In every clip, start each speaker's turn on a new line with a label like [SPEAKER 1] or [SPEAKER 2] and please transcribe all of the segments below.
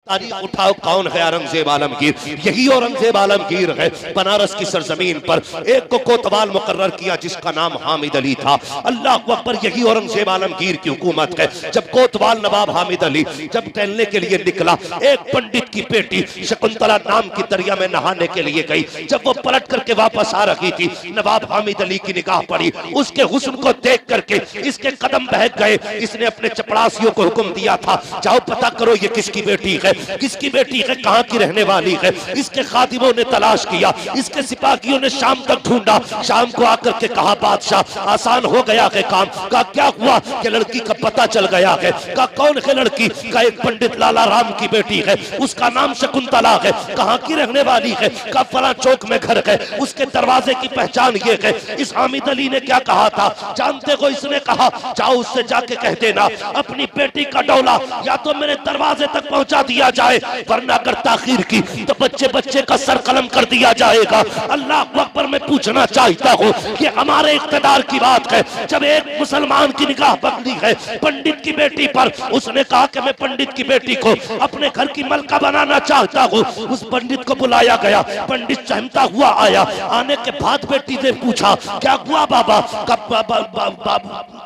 [SPEAKER 1] तारीख उठाओ, कौन है औरंगजेब आलमगीर? यही औरंगजेब आलमगीर है। बनारस की सरजमीन पर एक को कोतवाल मुकर्रर किया जिसका नाम हामिद अली था। अल्लाह अकबर, यही औरंगजेब आलमगीर की हुकूमत है। जब कोतवाल नवाब हामिद अली जब टहलने के लिए निकला, एक पंडित की बेटी शकुंतला नाम की दरिया में नहाने के लिए गई। जब वो पलट करके वापस आ रही थी, नवाब हामिद अली की निगाह पड़ी। उसके हुस्न को देख करके इसके कदम बहक गए। इसने अपने चपड़ासियों को हुक्म दिया था, जाओ पता करो ये किसकी बेटी है, किसकी बेटी है, कहां की रहने वाली है। इसके खादिमों ने तलाश किया, इसके सिपाहियों ने शाम तक ढूंढा। शाम को आकर के कहा, बादशाह आसान हो गया है काम। कहा क्या हुआ? कि लड़की का पता चल गया है। कहा कौन है लड़की? का एक पंडित लाला राम की बेटी है, उसका नाम शकुंतला है। कहां की रहने वाली है? का फला चौक में घर है, उसके दरवाजे की पहचान ये है। इस हामिद अली ने क्या कहा था जानते हो? इसने कहा जाओ उससे जाके कह देना अपनी बेटी का डोला या तो मेरे दरवाजे तक पहुंचा दिया जाए, वरना अगर ताखीर की तो बच्चे बच्चे का सर कलम कर दिया जाएगा। अल्लाह अकबर, मैं पूछना चाहता हूँ कि हमारे इख्तिदार की बात है। जब एक मुसलमान की निगाह पकड़ी है पंडित की बेटी पर, उसने कहा कि मैं पंडित की बेटी को अपने घर की मलका बनाना चाहता हूँ। उस पंडित को बुलाया गया, पंडित चहमता हुआ आया। आने के बाद बेटी ने पूछा क्या हुआ बाबा?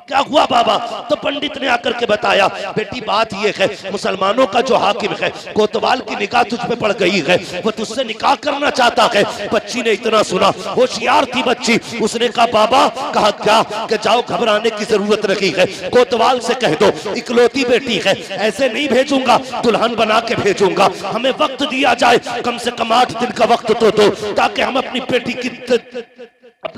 [SPEAKER 1] क्या हुआ बाबा? तो पंडित ने आकर के बताया, बेटी बात ये है, मुसलमानों का जो हाकिम है कोतवाल की निगाह तुझ पे पड़ गई है, वो तुझसे निकाह करना चाहता है। बच्ची ने इतना सुना, होशियार थी बच्ची, उसने कहा बाबा, कहा क्या? कि जाओ घबराने की जरूरत नहीं है, कोतवाल से कह दो इकलौती बेटी है, ऐसे नहीं भेजूंगा, दुल्हन बना के भेजूंगा। हमें वक्त दिया जाए, कम से कम 8 दिन का वक्त तो दो, ताकि हम अपनी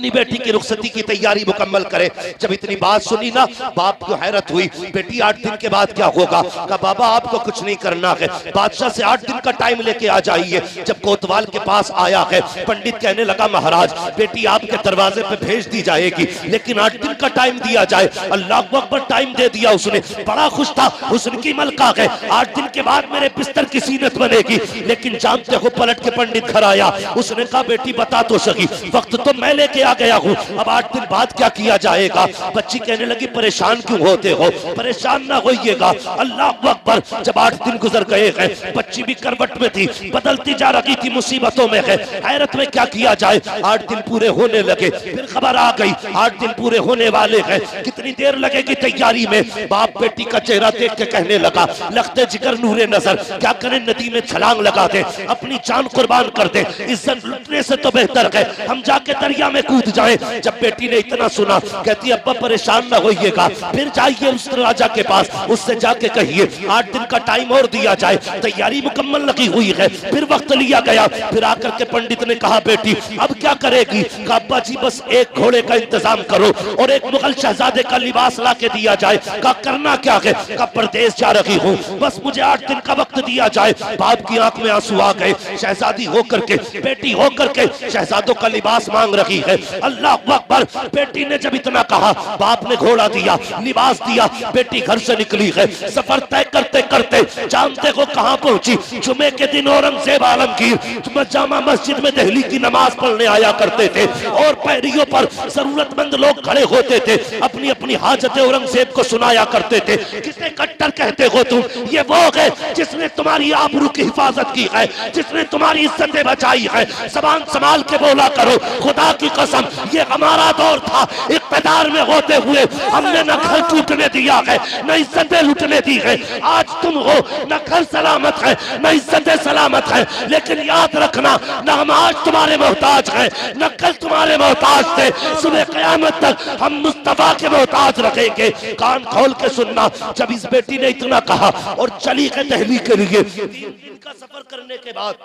[SPEAKER 1] बेटी की रुखसती की तैयारी मुकम्मल करें। जब इतनी बात सुनी ना, बाप को हैरत हुई, बेटी 8 दिन के बाद क्या होगा? कहा बाबा आपको कुछ नहीं करना है, बादशाह से 8 दिन का टाइम लेके आ जाइए। जब कोतवाल के पास आया है, पंडित कहने लगा महाराज बेटी आपके दरवाजे पे भेज दी जाएगी, लेकिन 8 दिन का टाइम दिया जाए। अल्लाह अकबर, टाइम दे दिया उसने, बड़ा खुश था, हुस्न की मलका है, 8 दिन के बाद मेरे बिस्तर की सीनत बनेगी। लेकिन जानते हो पलट के पंडित घर आया, उसने कहा बेटी बता तो सही, वक्त तो मैं लेके आ गया हूँ, अब 8 दिन बाद क्या किया जाएगा? बच्ची कहने लगी परेशान क्यों होते हो? परेशान ना होइएगा। अल्लाह अकबर, जब 8 दिन गुजर गए हैं, बच्ची भी करवट में थी, बदलती जा रही थी, मुसीबतों में है, हैरत में क्या किया जाए। 8 दिन पूरे होने लगे, फिर खबर आ गई 8 दिन पूरे होने वाले हैं, कितनी देर लगेगी तैयारी में? बाप बेटी का चेहरा देख के कहने लगा लखते जिगर नूरे नजर, क्या करें नदी में छलांग लगा दे, अपनी जान कुर्बान कर दे, इज्जत लुटने से तो बेहतर है हम जाके दरिया में कूद जाए। जब बेटी ने इतना सुना, कहती अब्बा परेशान ना होइएगा, फिर जाइए उस राजा के पास, उससे जाके कहिए 8 दिन का टाइम और दिया जाए, तैयारी मुकम्मल लगी हुई है। फिर वक्त लिया गया, फिर आकर के पंडित ने कहा बेटी अब क्या करेगी? कहा अब्बा जी बस एक घोड़े का इंतजाम करो और एक मुगल शहजादे का लिबास ला के दिया जाए। कहा करना क्या है? कहा परदेश जा रही हूँ, बस मुझे 8 दिन का वक्त दिया जाए। बाप की आंख में आंसू आ गए, शहजादी होकर के, बेटी होकर के शहजादों का लिबास मांग रही है। अल्लाह अकबर, बेटी ने जब इतना कहा, बाप ने घोड़ा दिया, लिबास दिया, बेटी घर से निकली है। सफर तय करते करते जानते हो कहां पहुंची? जुमे के दिन औरंगजेब आलमगीर जामा मस्जिद में दिल्ली की नमाज पढ़ने आया करते थे और पैरियों पर जरूरतमंद लोग खड़े होते थे, अपनी अपनी हाजतें औरंगजेब को सुनाया करते थे। कितने कट्टर कहते हो तुम? ये वो है जिसने तुम्हारी आबरू की हिफाजत की है, जिसने तुम्हारी इज्जतें बचाई है। जबान संभाल के बोला करो, खुदा की कसम ये हमारा दौर था, इक़्तिदार में होते हुए हमने न घर टूटने दिया है, न इज्जतें लुटने दी है। आज तुम हो, न घर सलामत है, न इज्जतें सलामत है, लेकिन याद रखना न हम आज तुम्हारे मोहताज हैं, न कल तुम्हारे मोहताज थे। सुबह क़यामत तक हम मुस्तफा के मोहताज रहेंगे। कान खोल के सुनना, जब इस बेटी ने इतना कहा और चली गई दिल्ली के लिए, 3 दिन का सफर करने के बाद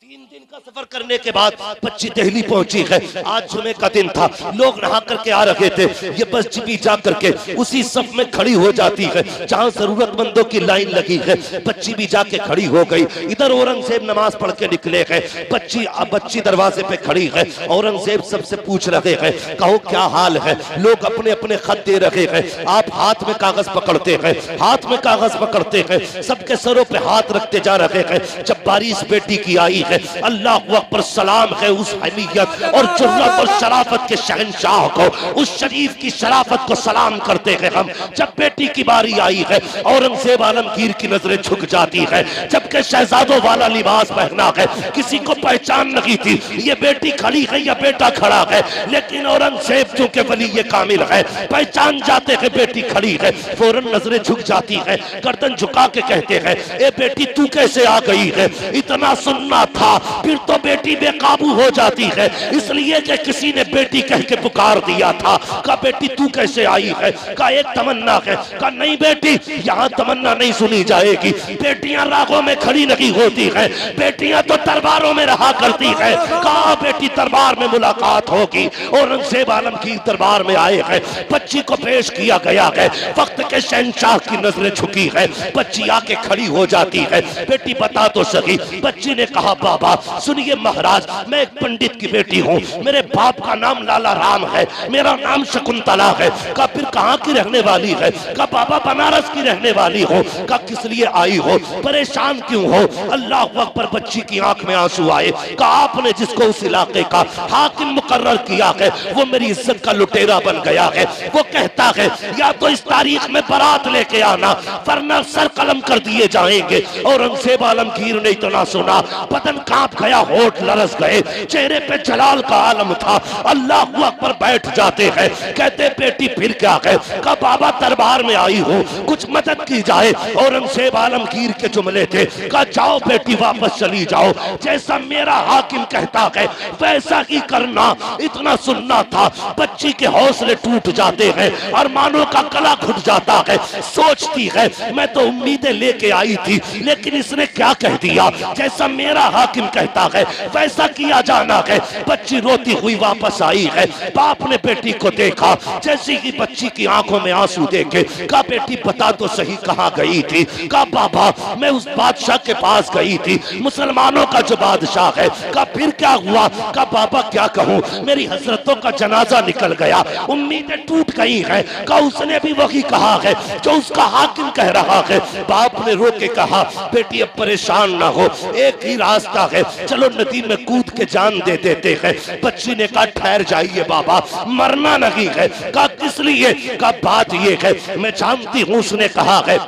[SPEAKER 1] 3 दिन का सफर करने के बाद बच्ची दिल्ली पहुंची है। आज जुमे का दिन था, लोग नहा करके आ रहे थे, ये बच्ची भी जा करके उसी सफ में खड़ी हो जाती है जहां जरूरतमंदों की लाइन लगी है। बच्ची भी जाके खड़ी हो गई। इधर औरंगजेब नमाज पढ़ के निकले हैं, बच्ची दरवाजे पे खड़ी है। औरंगजेब सबसे पूछ रहे हैं कहो क्या हाल है? लोग अपने अपने खत दे रहे हैं, आप हाथ में कागज पकड़ते हैं, हाथ में कागज पकड़ते हैं, सबके सरों पे हाथ रखते जा रहे हैं। जब बारिश बेटी की आई है, अल्लाह अकबर, सलाम है उस हमीयत और जुर्रत और शराफत के शहंशाह को, उस शरीफ की शराफत को सलाम करते हैं हम। जब बेटी की बारी आई है, औरंगजेब आलमगीर की नजरें झुक जाती है, जबकि शहजादों वाला लिबास पहना है, किसी को पहचान नहीं थी ये बेटी खड़ी है या बेटा खड़ा है, लेकिन औरंगजेब चूंकि वली ये कामिल है, पहचान जाते हैं बेटी खड़ी है, फौरन नजरें झुक जाती है, गर्दन झुका के कहते हैं, ए बेटी तू कैसे आ गई है? इतना सुनना था, फिर तो बेटी बेकाबू हो जाती है, इसलिए कि किसी ने बेटी कह के पुकार दिया था। कहा बेटी तू कैसे आई है? कहा एक तमन्ना है। कहा नहीं बेटी, यहाँ तमन्ना नहीं सुनी जाएगी, बेटियां रागों में खड़ी नहीं होती है, बेटियां तो दरबारों में रहा करती है। कहा बेटी दरबार में मुलाकात होगी। औरंगजेब आलमगीर दरबार में आए हैं, बच्ची को पेश किया गया है, वक्त के शहंशाह की नजरें झुकी है, बच्ची आके खड़ी हो जाती है। बेटी बता तो सही। बच्ची ने कहा बाबा सुनिए महाराज, मैं एक पंडित की बेटी हूँ, मेरे बाप का नाम लाला राम है, मेरा नाम शकुंतला है। कहा फिर कहाँ की रहने वाली है? कहा बाबा बनारस की रहने वाली हो। कहा किस लिए आई हो, परेशान क्यों हो? अल्लाह अकबर, बच्ची की आंख में आंसू आए। कहा आपने जिसको उस इलाके का हाकिम मुकर्रर किया है वो मेरी इज्जत का लुटेरा बन गया है, वो कहता है या तो इस तारीख में बारात लेके आना वरना सर कलम कर दिए जाएंगे। औरंगजेब आलमगीर ने इतना सुना, बदन कांप गया, होठ लरस गए, चेहरे पे जलाल का आलम था। अल्लाह अकबर, बैठ जाते हैं, कहते बेटी फिर क्या है? कहा बाबा दरबार में आई हूँ, कुछ मदद की जाए। औरंगजेब आलमगीर के जुमले थे, कहा जाओ बेटी वापस चली जाओ, जैसा मेरा हाकिम कहता है वैसा ही करना। इतना सुनना था, बच्ची के हौसले टूट जाते हैं, अरमानों का गला घुट जाता है, सोचती है मैं तो उम्मीदें लेके आई थी, लेकिन इसने क्या कह दिया, जैसा मेरा हाकिम कहता है वैसा किया जाना है। बच्ची रोती हुई वापस आई है, बाप ने बेटी को देखा, जैसी ही बच्ची की आंखों में आंसू देखे, कहा बेटी बता तो सही कहाँ गई थी? कहा बाबा मैं उस बादशाह के पास गई थी, मुसलमानों का जो बादशाह है। कहा फिर क्या हुआ? कहा बाबा क्या कहूँ, मेरी हजरतों का जनाजा निकल गया, उम्मीदें टूट गई हैं। कहा उसने भी वही कहा है जो उसका हाकिम कह रहा है। बाप ने रो के कहा बेटी अब परेशान ना हो, एक ही रास्ता है, चलो नदी में कूद के जान दे देते हैं। बच्ची ने कहा ठहर जाइए बाबा, मरना नहीं है। कहा किस लिए? कहा बात ये है मैं जानती हूँ, उसने कहा है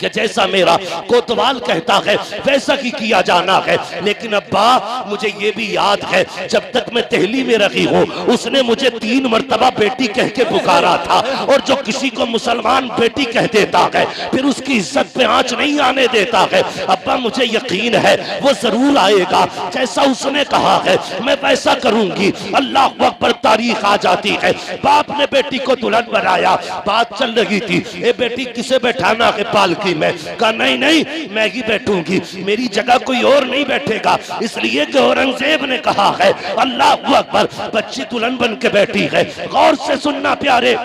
[SPEAKER 1] कि जैसा मेरा कोतवाल कहता है वैसा ही किया जाना है, लेकिन अब्बा मुझे ये भी याद है जब तक मैं दहली में रही हूँ उसने मुझे 3 मर्तबा बेटी कह के पुकारा था, और जो किसी को मुसलमान बेटी कह देता है फिर उसकी इज्जत पे आंच नहीं आने देता है। अब्बा मुझे यकीन है वो जरूर आएगा, जैसा उसने कहा है मैं वैसा करूंगी। अल्लाह अकबर, तारीख आ जाती है। बाप ने बेटी को दुल्हन बनाया, बात चल रही थी, ए बेटी किसे बैठाना है पालकी में? कहा नहीं नहीं मैं ही बैठूंगी, मेरी जगह कोई और नहीं बैठेगा, इसलिए कि औरंगजेब ने कहा है। अल्लाह अकबर, बच्ची दुल्हन बन के बैठी है, गौर से सुनना प्यारे,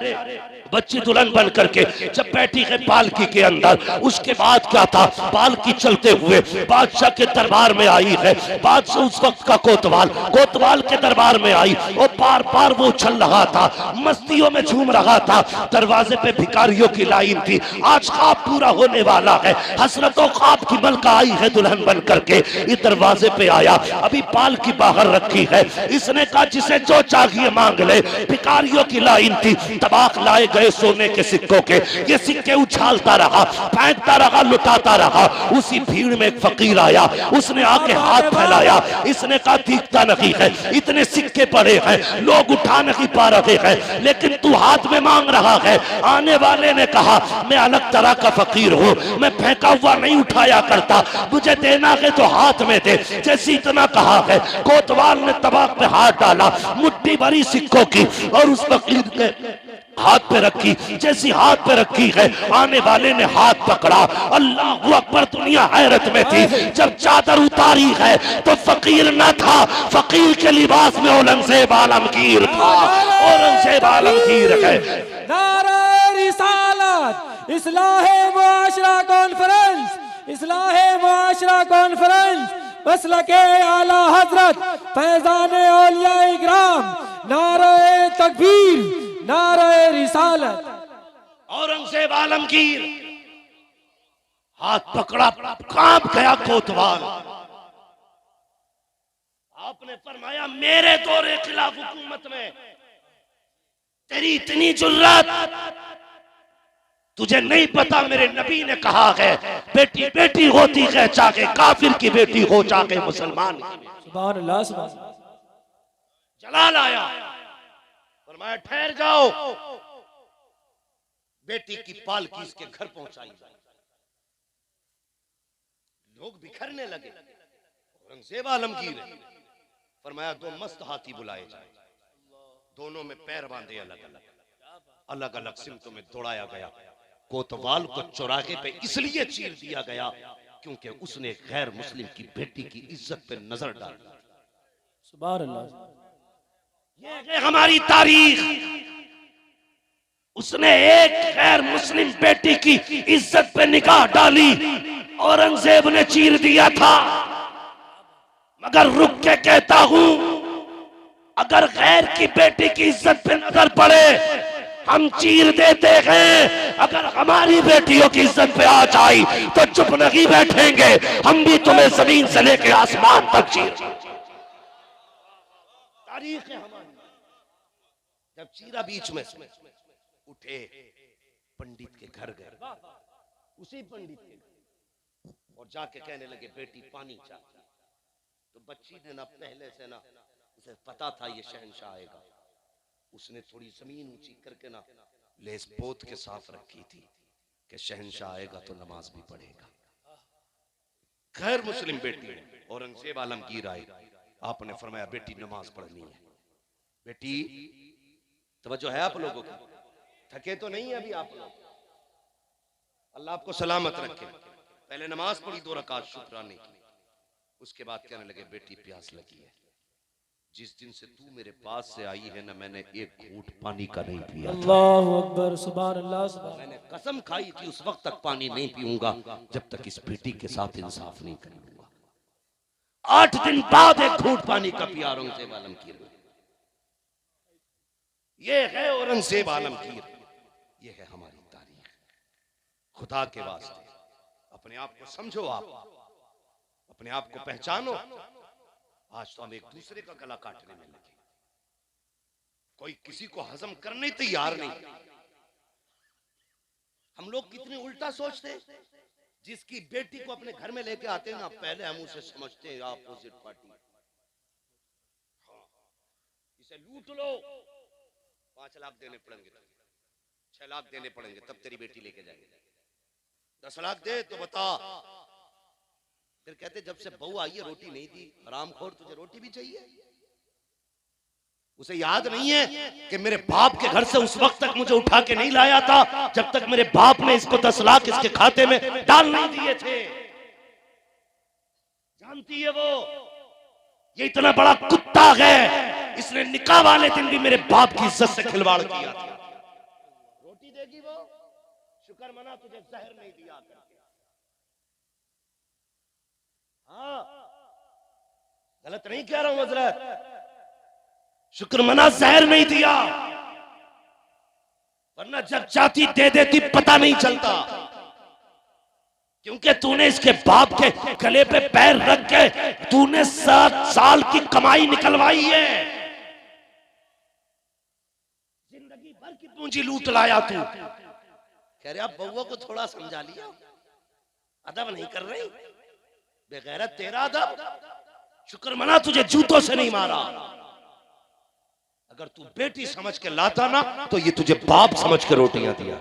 [SPEAKER 1] बच्ची दुल्हन बन करके जब बैठी है पालकी के अंदर, उसके बाद क्या था, पालकी चलते हुए बादशाह के दरबार में आई है। बादशाह उस वक्त का कोतवाल के दरबार में आई और बार बार वो उछल रहा था, मस्तियों में झूम रहा था। दरवाजे पे भिखारियों की लाइन थी, आज ख्वाब पूरा होने वाला है, हसरतों ख्वाब की मलका आई है दुल्हन बन करके। इस दरवाजे पे आया, अभी पालकी बाहर रखी है, इसने कहा जिसे जो चाहिए मांग ले। भिखारियों की लाइन थी, तबाक लाए गए सोने के सिक्कों के, ये सिक्के उछालता रहा, फेंकता रहा, लुटाता रहा। उसी भीड़ में एक फकीर आया, उसने आके हाथ फैलाया, इसने कहा दिखता नहीं है, इतने सिक्के पड़े हैं, लोग उठा नहीं पा रहे हैं, लेकिन तू हाथ में मांग रहा है। आने वाले ने कहा मैं अलग तरह का फकीर हूँ, मैं फेंका हुआ नहीं उठाया करता, मुझे देना है तो हाथ में दे। जैसे इतना कहा है, कोतवाल ने तबाक पे हाथ डाला, मुट्ठी भरी सिक्कों की, और उस फकीर के हाथ पे रखी। जैसी हाथ पे रखी है, आने वाले ने हाथ पकड़ा। अल्लाह अकबर, दुनिया हैरत में थी। जब चादर उतारी है तो फकीर न था, फकीर के लिबास में औरंगजेब आलमगीर था। औरंगजेब आलमगीर है।
[SPEAKER 2] नारे रिसालत, इस्लाहे मुआशरा कॉन्फ्रेंस, इस्लाहे मुआशरा कॉन्फ्रेंस, मसलके आला हजरत फैजान औलिया इकराम, नारे तकबीर, नारे रिसालत।
[SPEAKER 1] औरंगजेब आलमगीर हाथ पकड़ा, कांप गया कोतवाल। आपने फरमाया मेरे दौरे खिलाफ हुकूमत में तेरी इतनी जुर्रत, तुझे नहीं पता मेरे नबी ने कहा है बेटी बेटी होती है चाहे काफिर की बेटी हो चाहे मुसलमान की।
[SPEAKER 2] सुभान अल्लाह, सुभान अल्लाह।
[SPEAKER 1] जलाल आया, फरमाया ठहर जाओ, बेटी की पालकी इसके घर पहुंचाई जाए। लोग बिखरने लगे। औरंगजेब आलमगीर है, फरमाया दो मस्त हाथी बुलाए जाए, दोनों में पैर बांधे, अलग अलग अलग अलग सिमतों में दौड़ाया गया। कोतवाल को चौराहे पे इसलिए चीर दिया गया क्योंकि उसने गैर मुस्लिम की बेटी की इज्जत पे नजर डाली।
[SPEAKER 2] सुभान अल्लाह।
[SPEAKER 1] ये है हमारी तारीख। उसने एक गैर मुस्लिम बेटी की इज्जत पे निगाह डाली, औरंगजेब ने चीर दिया था। मगर रुक के कहता हूं, अगर गैर की बेटी की इज्जत पे नजर पड़े हम चीर देते हैं, अगर हमारी बेटियों की इज्जत पे आ जाए तो चुप नहीं बैठेंगे, हम भी तुम्हें जमीन से लेके आसमान तक चीर। तारीख है हमारी। जब चीरा बीच में उठे, पंडित के घर गए, उसी पंडित के घर, और जाके कहने लगे बेटी पानी चाहती। तो बच्ची ने ना पहले से ना उसे पता था ये शहंशाह आएगा, उसने थोड़ी जमीन ऊंची करके ना लेस पोत के साफ रखी थी कि शहंशाह आएगा तो नमाज भी पढ़ेगा। गैर मुस्लिम बेटी है। औरंगजेब आलमगीर आए, आपने फरमाया बेटी नमाज पढ़नी है। बेटी तवज्जो है आप लोगों की, थके तो नहीं है अभी आप लोग, अल्लाह आपको सलामत रखे। पहले नमाज पढ़ी 2 रकात शुक्राने की, उसके बाद कहने लगे बेटी प्यास लगी है, जिस दिन से तू मेरे पास से आई है ना मैंने एक घूंट पानी का नहीं पिया।
[SPEAKER 2] अल्लाहु अकबर, सुभान अल्लाह, सुभान।
[SPEAKER 1] मैंने कसम खाई थी उस वक्त तक पानी नहीं पीऊंगा जब तक इस बेटी के साथ इंसाफ नहीं करूंगा। 8 दिन बाद एक घूंट पानी का पिया औरंगजेब आलमगीर। ये है औरंगजेब आलमगीर, ये है हमारी तारीख। खुदा के वास्ते अपने आप को समझो, आप अपने आप को पहचानो। आज तो हम एक दूसरे का गला काटने में लगे, कोई किसी को हजम करने तैयार नहीं। हम लोग कितने उल्टा सोचते हैं। जिसकी बेटी को अपने घर में लेके आते हैं ना, पहले हम उसे समझते हैं अपोजिट पार्टी। हाँ, इसे लूट लो, 5 लाख देने पड़ेंगे, 6 लाख देने पड़ेंगे, तब तेरी बेटी लेके जाएंगे। 10 लाख दे तो बता। फिर कहते जब से बहू आई है रोटी नहीं दी, हरामखोर तुझे रोटी भी चाहिए। उसे याद नहीं है कि मेरे बाप के घर से उस वक्त तक मुझे उठा के नहीं लाया था जब तक मेरे बाप ने इसको 10 लाख इसके खाते में डाल नहीं दिए थे। जानती है वो, ये इतना बड़ा कुत्ता है, इसने निकाह वाले दिन भी मेरे बाप की इज्जत से खिलवाड़ किया था। रोटी देगी वो, शुक्र मना तुझे जहर नहीं दिया करके। हाँ, गलत नहीं कह रहा हूं हजरत, शुक्र मना जहर नहीं दिया, वरना जब चाहती दे देती पता नहीं चलता। क्योंकि तूने इसके बाप के गले पे पैर रख के तूने 7 साल की कमाई निकलवाई है, जिंदगी भर की पूंजी लूट लाया तू। कह रहे आप बउआ को थोड़ा समझा लिया, अदब नहीं कर रही, बेगैरत तेरा अदब। शुक्र मना तुझे जूतों से नहीं मारा। अगर तू बेटी समझ के लाता ना तो ये तुझे बाप समझ के रोटियां दिया।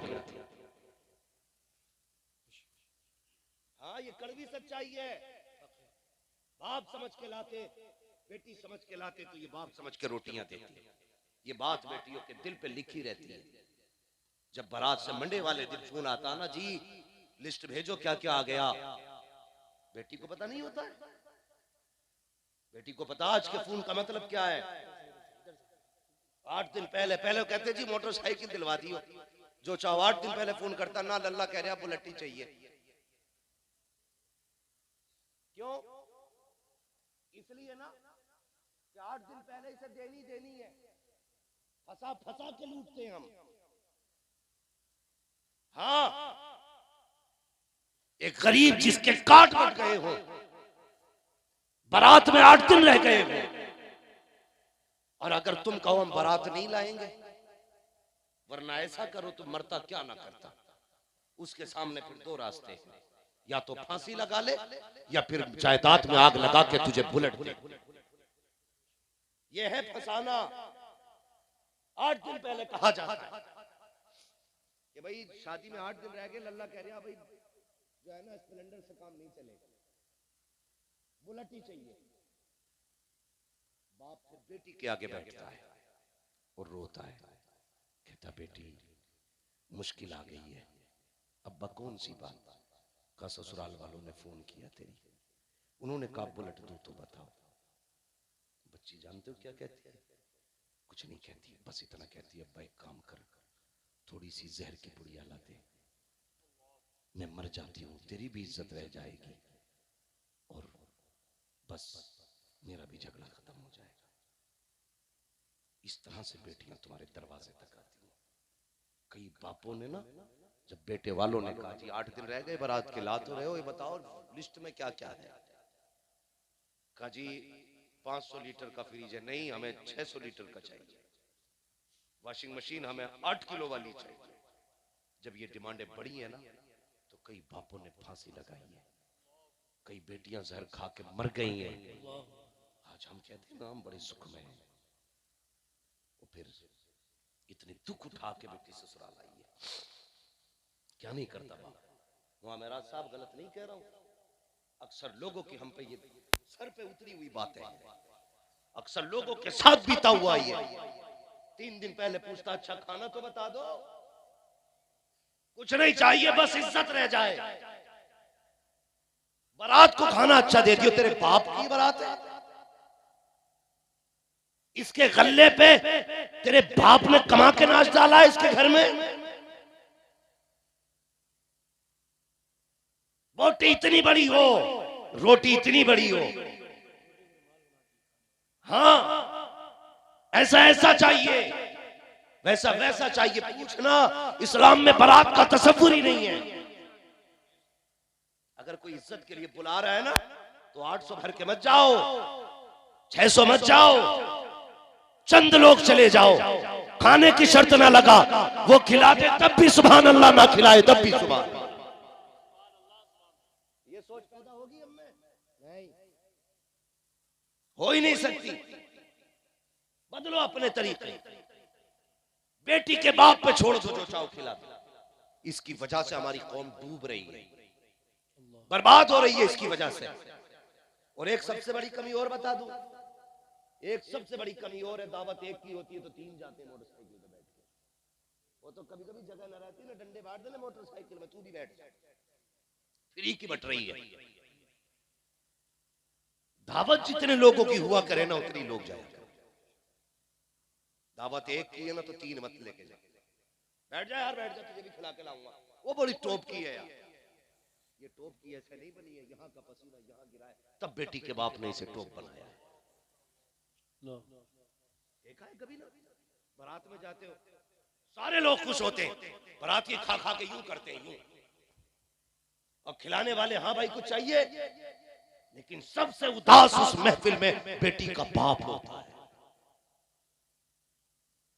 [SPEAKER 1] हाँ, ये कड़वी सच्चाई है। बाप समझ के लाते, बेटी समझ के लाते तो ये बाप समझ के रोटियां देती। ये बात बेटियों के दिल पे लिखी रहती है। जब बारात से मंडे वाले दिन फोन आता ना, जी लिस्ट भेजो क्या क्या आ गया, बेटी को पता नहीं होता है। बेटी को पता आज के फोन का मतलब क्या है। 8 दिन पहले कहते जी मोटरसाइकिल दिलवा दियो, जो चाहो 8 दिन पहले फोन करता ना, लल्ला कह रहा बुलेटी चाहिए। क्यों? इसलिए ना कि 8 दिन पहले इसे देनी है, फंसा के लूटते हैं हम। हाँ, एक गरीब जिसके काट कट गए हो, बारात में 8 दिन रह गए हो, और अगर तुम कहो हम बारात नहीं लाएंगे, वरना ऐसा करो तो मरता क्या ना करता, उसके सामने फिर दो रास्ते हैं, या तो फांसी लगा ले या फिर जायदाद में आग लगा के तुझे बुलेट दे। ये है फसाना। 8 दिन पहले कहा जाता है कि भाई शादी में 8 दिन रह गए, लल्ला कह रहा भाई जो है ना स्प्लेंडर से काम नहीं चलेगा, बुलेट ही चाहिए। बाप फिर बेटी के आगे बैठता है और रोता है, कहता बेटी मुश्किल आ गई है। अब्बा कौन सी बात? का ससुराल वालों ने फोन किया तेरी, उन्होंने कहा बुलेट दो तो बताओ। बच्ची जानते हो क्या कहती है? कुछ नहीं कहती, बस इतना कहती है अब्बा एक काम कर, थोड़ी सी जहर की पुड़िया ला दे, मैं मर जाती हूँ, तेरी भी इज्जत रह जाएगी और बस मेरा भी झगड़ा खत्म हो जाएगा। इस तरह से बेटियां तुम्हारे दरवाजे तक आती हैं। कई बापों ने ना, जब बेटे वालों ने कहा जी 8 दिन रह गए बारात के, ला तो रहे हो, ये बताओ लिस्ट में क्या क्या है? कहा जी 500 लीटर का फ्रिज है, नहीं हमें 600 लीटर का चाहिए, वॉशिंग मशीन हमें 8 किलो वाली चाहिए। जब ये डिमांडें बढ़ी है ना, तो कई बापों ने फांसी लगाई है, कई बेटियां जहर खा के मर गई हैं। आज हम कहते हैं ना हम बड़े सुख में हैं, और फिर इतने दुख उठा के बेटी ससुराल आई है। क्या नहीं करता बाप? वहां मेरा साहब गलत नहीं कह रहा हूं, अक्सर लोगों की हम पे ये सर पे उतरी हुई बातें हैं, अक्सर लोगों के साथ बीता हुआ ये। 3 दिन पहले पूछता अच्छा खाना तो बता दो, कुछ नहीं चाहिए बस इज्जत रह जाए। बारात को खाना अच्छा दे दियो, तेरे बाप की बारात है, इसके गल्ले पे तेरे बाप ने कमा के नाच डाला है इसके घर में। बोटी इतनी बड़ी हो, रोटी इतनी बड़ी हो, हाँ ऐसा ऐसा चाहिए, वैसा वैसा चाहिए। पूछना इस्लाम में बारात का तसव्वुर ही नहीं है। अगर कोई इज्जत के लिए बुला रहा है ना, तो 800 भर के मत जाओ, 600 मत जाओ, चंद लोग चले जाओ। खाने की शर्त ना लगा, वो खिला दे तब भी सुभान अल्लाह, ना खिलाए तब भी सुभान अल्लाह। ये सोच पैदा होगी हम में? नहीं, हो ही नहीं सकती। बदलो अपने तरीके। बेटी के बाप पे छोड़ दो, जो चाहो खिला दो। इसकी वजह से हमारी कौम डूब रही है, बर्बाद हो रही है इसकी वजह से। और एक सबसे बड़ी कमी और बता दूं, एक सबसे बड़ी कमी और है, दावत एक की होती है तो 3 जाते हैं मोटरसाइकिल पे बैठ के। वो तो कभी कभी जगह न रहती ना, डंडे बांट देना मोटरसाइकिल में, तू भी बैठ जा, फ्री की बट रही है। दावत जितने लोगों की हुआ करे ना, उतनी लोग जाए। दावत एक की है ना, तो 3 मत लेके जा, बैठ जा यार, बैठ जा, तुझे भी खिला के लाऊंगा। वो बड़ी टॉप की है यार, ये टॉप की ऐसे नहीं बनी है, यहाँ का पसीना यहाँ गिरा है, तब बेटी के बाप ने इसे टॉप बनाया है। देखा है कभी ना, बारात में जाते हो सारे लोग खुश होते हैं, बारात की खा खा के यूं करते हैं यूं, और खिलाने वाले हाँ भाई कुछ चाहिए, लेकिन सबसे उदास उस महफिल में बेटी का बाप होता है।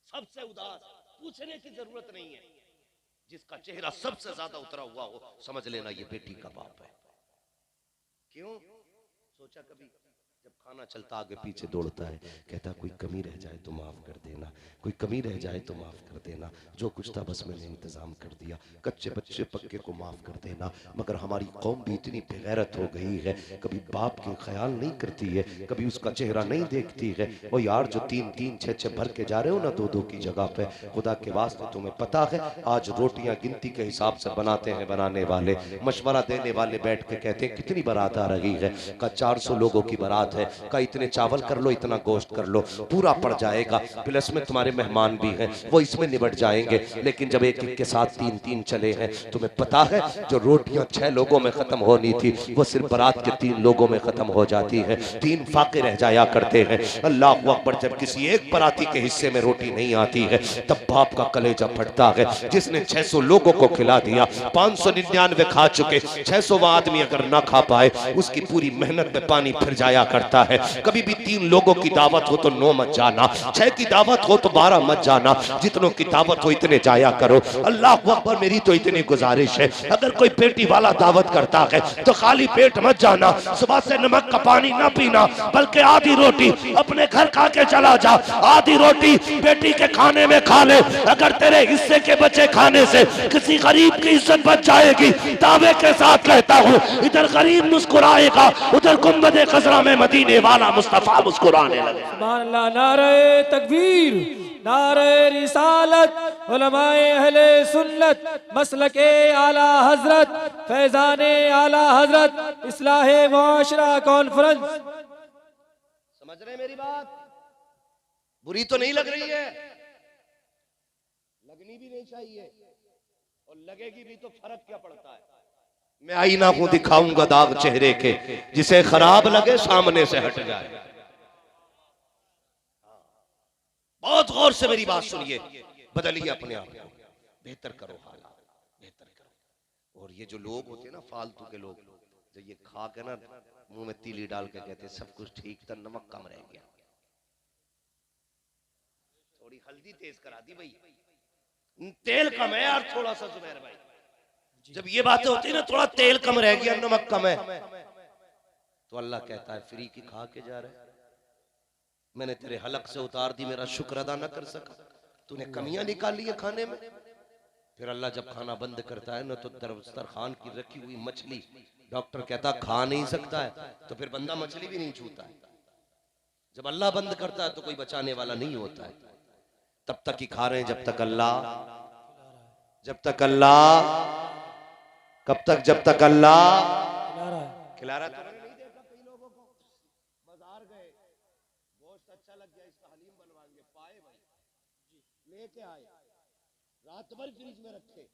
[SPEAKER 1] सबसे उदास, पूछने की जरूरत नहीं है, जिसका चेहरा सबसे ज्यादा उतरा हुआ हो, समझ लेना ये बेटी का बाप है। क्यों? सोचा कभी जब खाना चलता आगे पीछे दौड़ता है, कहता कोई कमी रह जाए तो माफ कर देना, कोई कमी रह जाए तो माफ कर देना, जो कुछ था बस मैंने इंतजाम कर दिया, कच्चे बच्चे पक्के को माफ कर देना। मगर हमारी कौम भी इतनी बेगैरत हो गई है, कभी बाप की ख्याल नहीं करती है, कभी उसका चेहरा नहीं देखती है। ओ यार, जो 3-3, 6-6 भर के जा रहे हो ना 2-2 की जगह पे, खुदा के वास्ते तुम्हें पता है आज रोटियां गिनती के हिसाब से बनाते हैं बनाने वाले, मशवरा देने वाले बैठ के कहते हैं कितनी बारात आ रही है, का 400 लोगों की बारात है, का इतने चावल कर लो, इतना गोश्त कर लो, पूरा पड़ जाएगा, प्लस में तुम्हारे मेहमान भी हैं वो इसमें निबट जाएंगे। लेकिन जब एक एक के साथ 3-3 चले हैं, तुम्हें पता है जो रोटियां 6 लोगों में खत्म होनी थी, वो सिर्फ बारात के 3 लोगों में खत्म हो जाती है, 3 फाके रह जाया करते हैं। अल्लाह अकबर, जब किसी एक बाराती के हिस्से में रोटी नहीं आती है, तब बाप का कलेजा फटता है। जिसने 600 लोगों को खिला दिया, 599 खा चुके, 600वां आदमी अगर ना खा पाए, उसकी पूरी मेहनत में पानी फिर जाया कर करता है। कभी भी 3 लोगों की दावत हो तो 9 मत जाना, 6 की दावत हो तो 12 मत जाना, जितनों की दावत हो इतने जाया करो। अल्लाह अकबर, मेरी तो इतनी गुजारिश है, अगर कोई पेटी वाला दावत करता है तो खाली पेट मत जाना, सुबह से नमक का पानी ना पीना, बल्कि आधी रोटी अपने घर खा के चला जा। आधी रोटी बेटी के खाने में खा ले, अगर तेरे हिस्से के बचे खाने से किसी गरीब की इज्जत बच जाएगी, दावे के साथ कहता हूँ, इधर गरीब मुस्कुराएगा, उधर गुंबदे खजरा में मदीने वाला मुस्तफा मुस्कुराने लगे।
[SPEAKER 2] सुभान अल्लाह। नारे तकबीर, नारे रिसालत, उलमाए अहले सुन्नत, मसलके आला हजरत, फैजाने आला हजरत, इस्लाहे मुआशरा कॉन्फ्रेंस।
[SPEAKER 1] समझ रहे मेरी बात? बुरी तो नहीं लग रही है? लगनी भी नहीं चाहिए, और लगेगी भी तो फर्क क्या पड़ता है? मैं आईना को दिखाऊंगा दाग चेहरे के, जिसे खराब लगे सामने से हट जाए। बहुत गौर से मेरी बात सुनिए, बदलिए अपने आप को, बेहतर करो हालात, बेहतर करो। और ये जो लोग होते हैं ना फालतू के लोग, जो ये खा के ना मुंह में तीली डाल के कहते हैं सब कुछ ठीक था, नमक कम रह गया, थोड़ी हल्दी तेज करा दी भाई, तेल कम है यार थोड़ा सा जुबैर भाई। जब ये बातें होती है ना, थोड़ा तेल कम रह गया, नमक कम है, तो अल्लाह कहता है फ्री की खा के जा रहे, मैंने तेरे हलक से उतार दी, मेरा शुक्र अदा न कर सका, तूने कमियां निकाली है खाने में। फिर अल्लाह जब खाना बंद करता है ना, तो दस्तरखान की रखी हुई मछली डॉक्टर कहता खा नहीं सकता है, तो फिर बंदा मछली भी नहीं छूता है। जब अल्लाह बंद करता है तो कोई बचाने वाला नहीं होता है। तब तक ही खा रहे हैं जब तक अल्लाह, कब तक? जब तक अल्लाह खिला रहा है। नहीं देखा कई लोगों को बाजार गए, गोश्त अच्छा लग गया, इसका हलीम बनवाएंगे, पाए भाई लेके आए, रात भर फ्रिज में रखे,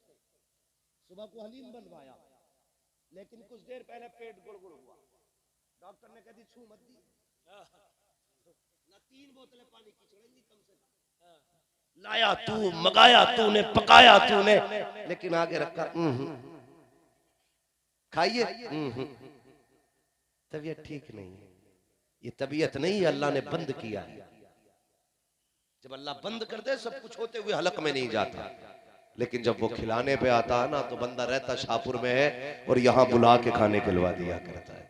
[SPEAKER 1] सुबह को हलीम बनवाया, लेकिन कुछ देर पहले पेट गुड़गुड़ हुआ, डॉक्टर ने कह दी छू मत दी ना, 3 बोतलें पानी की चढ़ेंगी कम से कम। लाया तू, मंगाया तूने, पकाया तूने, लेकिन आगे रखा खाइए, तबीयत ठीक नहीं है। ये तबीयत नहीं, अल्लाह ने बंद किया है। जब अल्लाह बंद कर दे सब कुछ होते हुए हलक में नहीं जाता, लेकिन जब वो खिलाने पे आता है ना, तो बंदा रहता शाहपुर में है और यहाँ बुला के खाने खिलवा दिया करता है।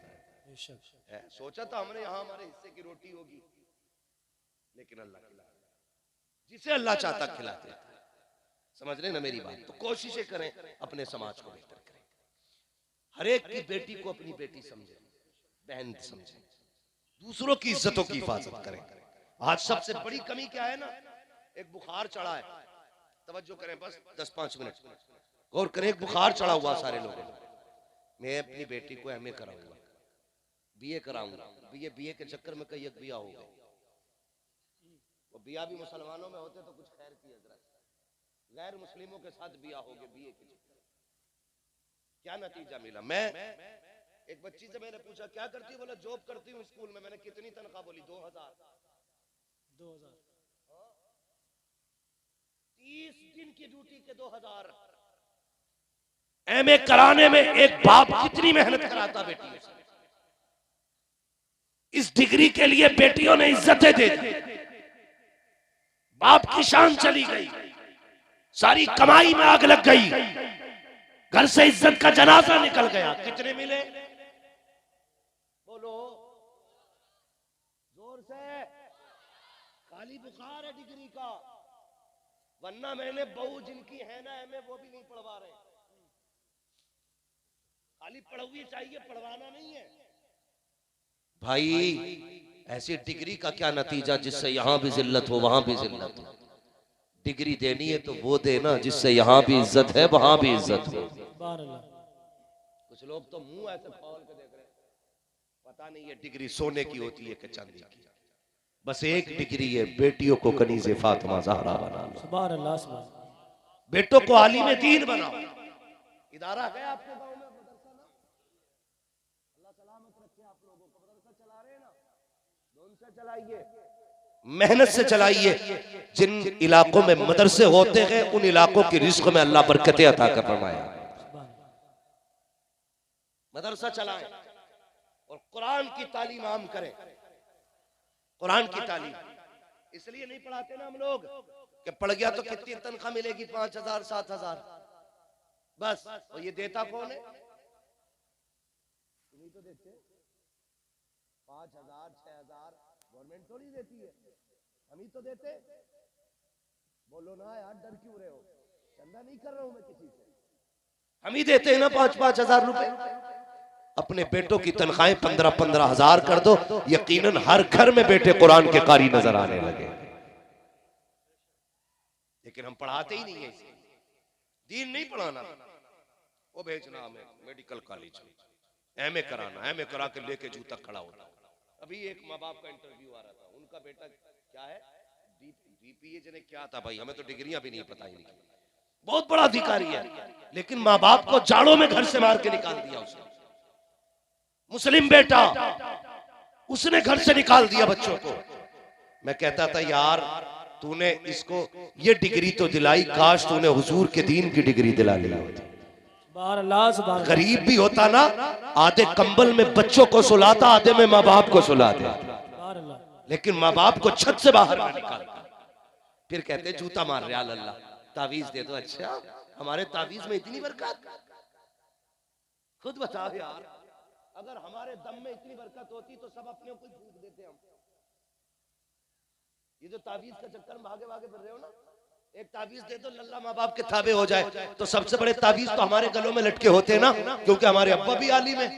[SPEAKER 1] सोचा था हमने यहाँ हमारे हिस्से की रोटी होगी, लेकिन अल्लाह खिला, जिसे अल्लाह चाहता खिलाते। समझ रहे ना मेरी बात? तो कोशिशें करें अपने समाज को बेहतर करें, हर एक की बेटी को अपनी बेटी समझे, बहन समझे, दूसरों की इज्जतों की हिफाजत करें। आज सबसे बड़ी कमी क्या है ना, एक बुखार चढ़ा है, तवज्जो करें बस 10-5 मिनट गौर करें, एक बुखार चढ़ा हुआ सारे लोगों को। मैं अपनी बेटी को एमए कराऊंगा, बीए कराऊंगा, बीए के चक्कर में कई एक बिया हो गए, वो बिया भी मुसलमानों में होते तो कुछ खैर की हजरत, गैर मुस्लिमों के साथ बिया हो गए बीए के चक्कर। क्या नतीजा मिला? मैं एक बच्ची से मैंने पूछा क्या करती है, बोला जॉब करती हूँ स्कूल में। मैंने कितनी तनख्वाह? बोली 2000। 30 दिन की ड्यूटी के 2000। एमए कराने में एक बाप कितनी मेहनत कराता बेटी से। इस डिग्री के लिए बेटियों ने इज्जतें दे दी, बाप की शान चली गई, सारी कमाई में आग लग गई, घर से इज्जत का जनाजा निकल गया। कितने मिले? बोलो जोर से। खाली बुखार है डिग्री का, वरना मैंने बहू जिनकी है ना एमए वो भी नहीं पढ़वा रहे। खाली पढ़वी चाहिए, पढ़वाना नहीं है भाई। ऐसी डिग्री का क्या नतीजा जिससे यहां भी जिल्लत हो वहां भी जिल्लत हो। डिग्री देनी है तो वो देना जिससे यहाँ भी इज्जत है वहां भी इज्जत हो। कुछ लोग तो मुंह ऐसे खोल के देख रहे हैं, पता नहीं ये डिग्री सोने की होती है कि चांदी की। बस एक डिग्री है, बेटियों को कनीज़े फातिमा ज़हरा बना लो। सुभान अल्लाह, सुभान। बेटों को आलिम दीन बनाओ। इदारा है आपके गांव में मदरसा ना? अल्लाह सलामत रखे आप लोगों को। मदरसा चला रहे हैं ना, उनसे चलाइए, मेहनत से चलाइए। जिन इलाकों में मदरसे होते हैं उन इलाकों की रिज़्क़ में अल्लाह बरकतें अता कर फरमाया। मदरसा चलाएं, और कुरान की तालीम आम करें। कुरान की तालीम इसलिए नहीं पढ़ाते ना हम लोग कि पढ़ गया तो कितनी तनख्वाह मिलेगी, 5,000 7,000 बस। और ये देता कौन है? नहीं तो देते 5,000 6,000 गवर्नमेंट थोड़ी देती है, हम ही तो देते। बोलो ना यार, डर क्यों रहे हो? चंदा नहीं कर रहा हूं मैं किसी से, हम ही देते हैं ना 5,000 रुपए। अपने बेटों की तनख्वाहें 15,000 कर दो, यकीनन हर घर में बेटे कुरान के कारी नजर आने लगे। लेकिन हम पढ़ाते ही नहीं है, दीन नहीं पढ़ाना, वो भेजना हमें मेडिकल कॉलेज में, एमए कराना, एमए करा के लेके जूता खड़ा होता। अभी एक माँ बाप का इंटरव्यू आ रहा था, उनका बेटा क्या है, बीपीए जने क्या था भाई, हमें तो डिग्रियां भी नहीं पता ही नहीं, बहुत बड़ा अधिकारी है, लेकिन माँ बाप को जाड़ों में घर से मार के निकाल दिया उसने। मुस्लिम बेटा, उसने घर से निकाल दिया बच्चों को। मैं कहता था यार तूने इसको ये डिग्री तो दिलाई, काश तूने हुजूर के दीन की डिग्री दिला ली होती। गरीब भी होता ना, आधे कंबल में बच्चों को सुलाता, आधे में माँ बाप को सुलाता, लेकिन माँ बाप को छत से बाहर ना निकालता। फिर कहते जूता मार रहे अल्लाह, तावीज दे दो। अच्छा हमारे तावीज में इतनी बरकत? खुद बताओ यार, अगर हमारे दम में इतनी बरकत होती तो सब अपने को फूक देते हम। ये जो तावीज का चक्कर में भागे भागे फिर रहे हो ना, एक तावीज दे दो लल्ला माँ बाप के थाबे हो जाए, तो सबसे बड़े तावीज तो हमारे गलों में लटके होते हैं ना, क्योंकि हमारे अब्बा भी आलिम है।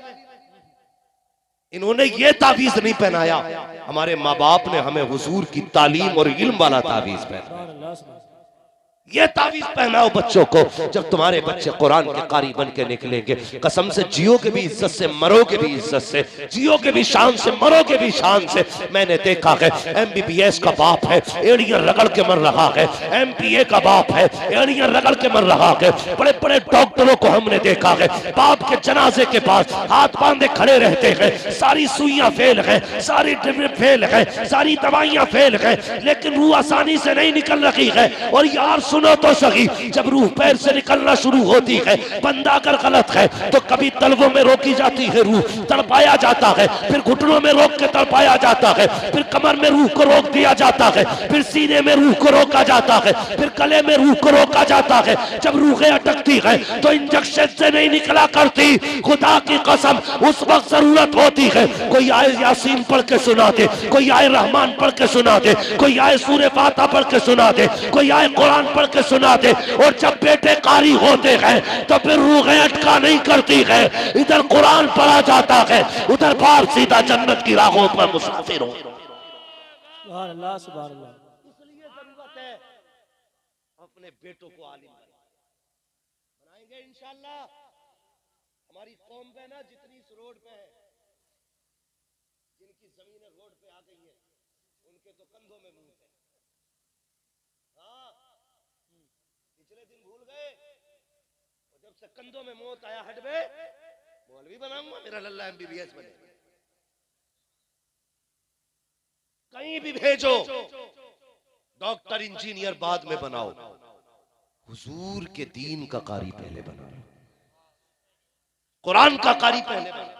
[SPEAKER 1] इन्होंने ये तावीज नहीं पहनाया, हमारे माँ बाप ने हमें हुजूर की तालीम और इल्म वाला तावीज पहनाया। ये तावीज पहनाओ बच्चों को, जब तुम्हारे बच्चे कुरान के कारी बन के निकलेंगे, कसम से जियोगे भी इज्जत से, मरोगे भी इज्जत से, जियोगे भी शान से, मरोगे भी शान से। मैंने देखा है एमबीबीएस का बाप है, एड़ियां रगड़ के मर रहा है, एमपीए का बाप है, एड़ियां रगड़ के मर रहा है। बड़े बड़े डॉक्टरों को हमने देखा है बाप के जनाजे के पास हाथ बांधे खड़े रहते हैं, सारी सुइयां फेल है, सारी ट्रिप फेल है, सारी दवाइयां फेल है, लेकिन रूह आसानी से नहीं निकल रही है। और यार सुनो तो सही, जब रूह पैर से निकलना शुरू होती है, बंदा अगर गलत है तो कभी तलवों में रोकी जाती है रूह, तड़पाया जाता है, फिर घुटनों में रोक के तड़पाया जाता है, फिर कमर में रूह को रोक दिया जाता है, फिर सीने में रूह को रोका जाता है, फिर गले में रूह को रोका जाता है। जब रूहें अटकती है तो इंजेक्शन से नहीं निकला करती, खुदा की कसम उस वक्त जरूरत होती है कोई आए यासीन पढ़ के सुना दे, कोई आए रहमान पढ़ के सुना दे, कोई आए सूरह फातिहा पढ़ के सुना दे, कोई आए कुरान पढ़ के सुना दे। और जब बेटे कारी होते हैं तो फिर रूहें अटका नहीं करती है, इधर कुरान पढ़ा जाता है, उधर बाहर सीधा जन्नत की राहों पर मुसाफिर हो।
[SPEAKER 2] सुभान अल्लाह, सुभान अल्लाह।
[SPEAKER 1] इसलिए जरूरत है अपने बेटों को आलिम बनाएंगे इंशाअल्लाह। हमारी कौम पे ना जितनी इस रोड पे है, जिनकी जमीनें रोड पे आ गई है, उनके तो कंधों में मुंह है। हाँ, पिछले दिन भूल गए, और जब से कंधों में मौत आया, हटबे मौलवी बनाऊंगा, मेरा लल्ला एमबीबीएस बने। कहीं भी भेजो, डॉक्टर इंजीनियर बाद में बनाओ, हुजूर के दीन का कारी पहले बनाओ, कुरान का कारी पहले बनाओ।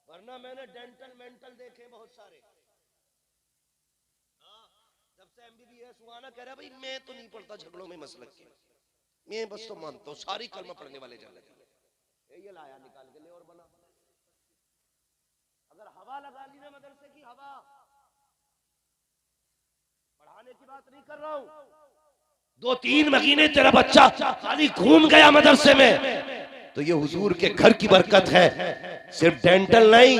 [SPEAKER 1] वरना मैंने डेंटल मेंटल देखे बहुत सारे, जब से एमबीबीएस हुआ ना, कह रहा भाई मैं तो नहीं पढ़ता झगड़ों में मसलक के, मैं बस तो मानता हूँ सारी कलमा पढ़ने वाले जल लगे, ये लाया निकाल के ले और बना। अगर हवा लगा ली ना मदरसे की हवा, पढ़ाने की बात नहीं कर रहा हूं, 2-3 महीने तेरा बच्चा खाली घूम गया मदरसे में, तो ये हुजूर के घर की बरकत है। सिर्फ डेंटल नहीं,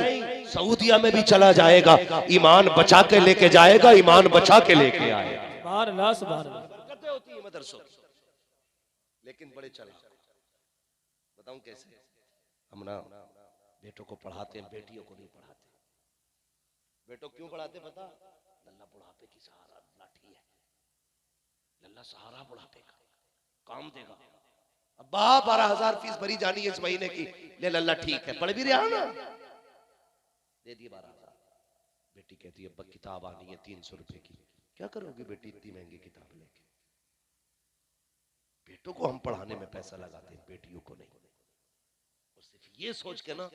[SPEAKER 1] सऊदिया में भी चला जाएगा, ईमान बचा के लेके जाएगा, ईमान बचा के लेके आएगा।
[SPEAKER 2] सुभान अल्लाह, सुभान अल्लाह।
[SPEAKER 1] बरकतें होती है मदरसों की, लेकिन बड़े चला बताऊं कैसे। हम ना बेटों को पढ़ाते हैं, बेटियों को नहीं पढ़ाते। बेटों क्यों पढ़ाते पता? लल्ला बुढ़ापे की सहारा लाठी है, लल्ला सहारा बुढ़ापे का काम देगा। अब्बा 12,000 फीस भरी जानी है इस महीने की, ले लल्ला ठीक है, पढ़ भी रहा ना, दे दिए 12,000। बेटी कहती है अब्बा किताब आनी है 300 रुपए की, क्या करोगी बेटी इतनी महंगी किताब लेके? बेटों को हम पढ़ाने में पैसा लगाते हैं, बेटियों को नहीं। और सिर्फ ये सोच के ना